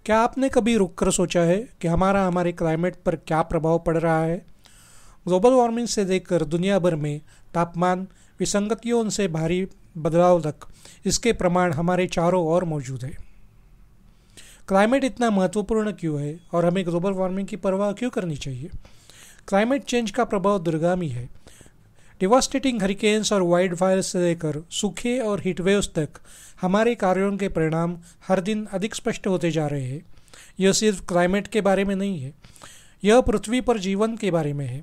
क्या आपने कभी रुककर सोचा है कि हमारे क्लाइमेट पर क्या प्रभाव पड़ रहा है? ग्लोबल वार्मिंग से लेकर दुनिया भर में तापमान विसंगतियों से भारी बदलाव तक इसके प्रमाण हमारे चारों ओर मौजूद है। क्लाइमेट इतना महत्वपूर्ण क्यों है और हमें ग्लोबल वार्मिंग की परवाह क्यों करनी चाहिए? क्लाइमेट चेंज का प्रभाव दूरगामी है। डिवास्टेटिंग हरिकेन्स और वाइल्ड फायर से लेकर सूखे और हीट वेव्स तक हमारे कार्यों के परिणाम हर दिन अधिक स्पष्ट होते जा रहे हैं। यह सिर्फ क्लाइमेट के बारे में नहीं है, यह पृथ्वी पर जीवन के बारे में है।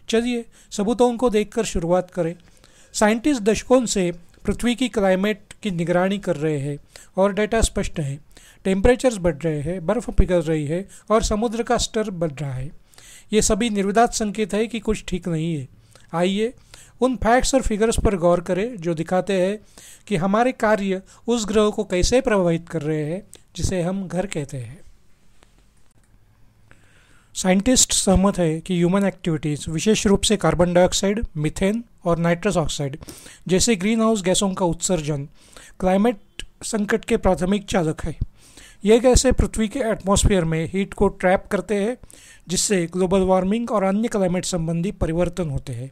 चलिए सबूतों को देखकर शुरुआत करें। साइंटिस्ट दशकों से पृथ्वी की क्लाइमेट की निगरानी कर रहे हैं और डेटा स्पष्ट है। टेम्परेचर्स बढ़ रहे हैं, बर्फ़ पिघल रही है और समुद्र का स्तर बढ़ रहा है। ये सभी निर्विवाद संकेत है कि कुछ ठीक नहीं है। आइए उन फैक्ट्स और फिगर्स पर गौर करें जो दिखाते हैं कि हमारे कार्य उस ग्रह को कैसे प्रभावित कर रहे हैं जिसे हम घर कहते हैं। साइंटिस्ट सहमत है कि ह्यूमन एक्टिविटीज़, विशेष रूप से कार्बन डाइऑक्साइड, मीथेन और नाइट्रस ऑक्साइड जैसे ग्रीन हाउस गैसों का उत्सर्जन क्लाइमेट संकट के प्राथमिक चालक है। ये गैसें पृथ्वी के एटमॉस्फेयर में हीट को ट्रैप करते हैं, जिससे ग्लोबल वार्मिंग और अन्य क्लाइमेट संबंधी परिवर्तन होते हैं।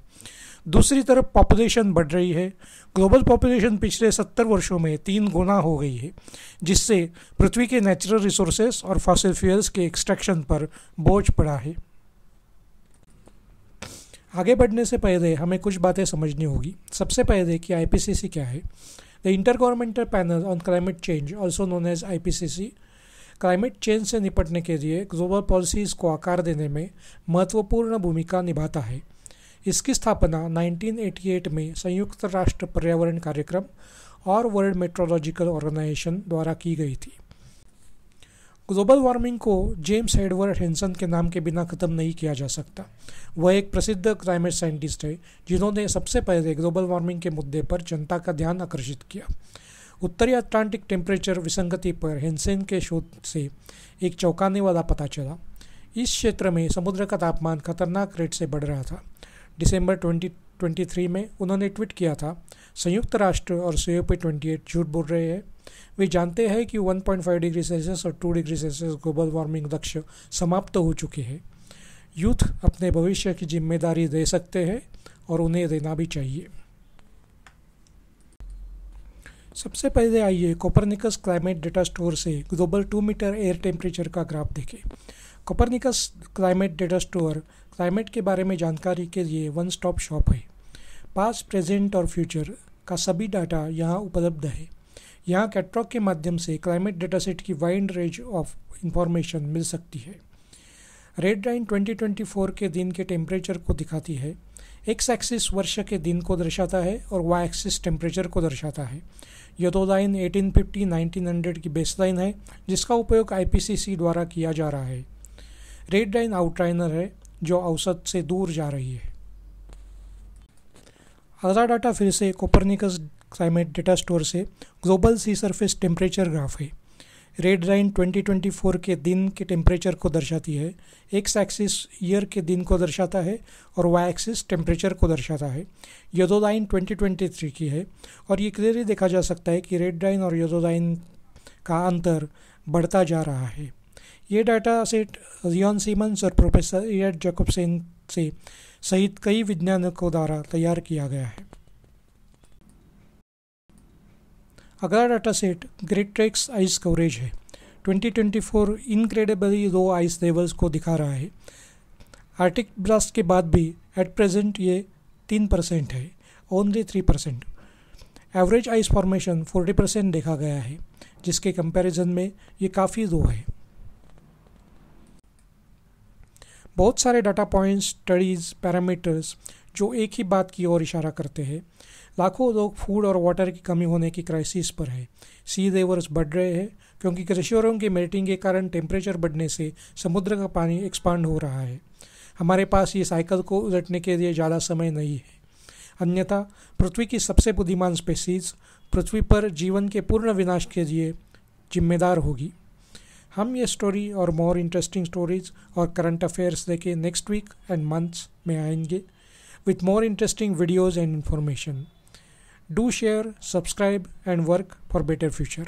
दूसरी तरफ पॉपुलेशन बढ़ रही है। ग्लोबल पॉपुलेशन पिछले 70 वर्षों में 3 गुना हो गई है, जिससे पृथ्वी के नेचुरल रिसोर्सेस और फॉसिल फ्यूल्स के एक्सट्रैक्शन पर बोझ पड़ा है। आगे बढ़ने से पहले हमें कुछ बातें समझनी होगी। सबसे पहले कि आईपीसीसी क्या है। The intergovernmental panel on climate change, also known as IPCC, climate change से निपटने के लिए ग्लोबल पॉलिसीज़ को आकार देने में महत्वपूर्ण भूमिका निभाता है। इसकी स्थापना 1988 में संयुक्त राष्ट्र पर्यावरण कार्यक्रम और वर्ल्ड मेट्रोलॉजिकल ऑर्गेनाइजेशन द्वारा की गई थी। ग्लोबल वार्मिंग को जेम्स एडवर्ड हैंसन के नाम के बिना ख़त्म नहीं किया जा सकता। वह एक प्रसिद्ध क्लाइमेट साइंटिस्ट है जिन्होंने सबसे पहले ग्लोबल वार्मिंग के मुद्दे पर जनता का ध्यान आकर्षित किया। उत्तरी अटलांटिक टेम्परेचर विसंगति पर हैंसन के शोध से एक चौंकाने वाला पता चला। इस क्षेत्र में समुद्र का तापमान खतरनाक रेट से बढ़ रहा था। दिसंबर 2023 में उन्होंने ट्वीट किया था, संयुक्त राष्ट्र और COP28 झूठ बोल रहे हैं। वे जानते हैं कि 1.5 डिग्री सेल्सियस और 2 डिग्री सेल्सियस ग्लोबल वार्मिंग लक्ष्य समाप्त हो चुके हैं। यूथ अपने भविष्य की जिम्मेदारी ले सकते हैं और उन्हें लेना भी चाहिए। सबसे पहले आइए कोपरनिकस क्लाइमेट डेटा स्टोर से ग्लोबल 2 मीटर एयर टेम्परेचर का ग्राफ देखें। Copernicus climate data store climate के बारे में जानकारी के लिए वन स्टॉप शॉप है। पास्ट, प्रेजेंट और फ्यूचर का सभी डाटा यहाँ उपलब्ध है। यहाँ कैटलॉग के माध्यम से क्लाइमेट डेटा सेट की वाइड रेंज ऑफ इंफॉर्मेशन मिल सकती है। रेड लाइन 2024 के दिन के टेम्परेचर को दिखाती है। एक्स एक्सिस वर्ष के दिन को दर्शाता है और वाई एक्सिस टेम्परेचर को दर्शाता है। यह दो लाइन 1850-1900 की बेसलाइन है जिसका उपयोग आईपीसीसी द्वारा किया जा रहा है। रेड लाइन आउटलाइनर है जो औसत से दूर जा रही है। अगला डाटा फिर से कोपरनिकस क्लाइमेट डेटा स्टोर से ग्लोबल सी सरफेस टेम्परेचर ग्राफ है। रेड लाइन 2024 के दिन के टेम्परेचर को दर्शाती है। एक्स एक्सिस ईयर के दिन को दर्शाता है और वाई एक्सिस टेम्परेचर को दर्शाता है। ये दो लाइन 2023 की है और ये क्लियरली देखा जा सकता है कि रेड लाइन और ये दो लाइन का अंतर बढ़ता जा रहा है। ये डाटा सेट लियोन सीमंस और प्रोफेसर इयड जैकबसन से सहित कई वैज्ञानिकों द्वारा तैयार किया गया है। अगला data set great tracks ice coverage है। 2024 इनक्रेडिबली लो आइस लेवल्स को दिखा रहा है। आर्टिक ब्लास्ट के बाद भी एट प्रेजेंट ये 3% है, ओनली 3%। एवरेज आइस फॉर्मेशन 40% देखा गया है, जिसके कंपैरिजन में ये काफ़ी लो है। बहुत सारे डाटा पॉइंट्स, स्टडीज़, पैरामीटर्स जो एक ही बात की ओर इशारा करते हैं। लाखों लोग फूड और वाटर की कमी होने की क्राइसिस पर है। सी लेवल्स बढ़ रहे हैं क्योंकि ग्लेशियरों की मेल्टिंग के कारण टेम्परेचर बढ़ने से समुद्र का पानी एक्सपांड हो रहा है। हमारे पास ये साइकिल को उलटने के लिए ज़्यादा समय नहीं है, अन्यथा पृथ्वी की सबसे बुद्धिमान स्पेसीज पृथ्वी पर जीवन के पूर्ण विनाश के लिए जिम्मेदार होगी। हम ये स्टोरी और मोर इंटरेस्टिंग स्टोरीज और करंट अफेयर्स लेके नेक्स्ट वीक एंड मंथ्स में आएंगे with more interesting videos and information. Do share, subscribe and work for better future.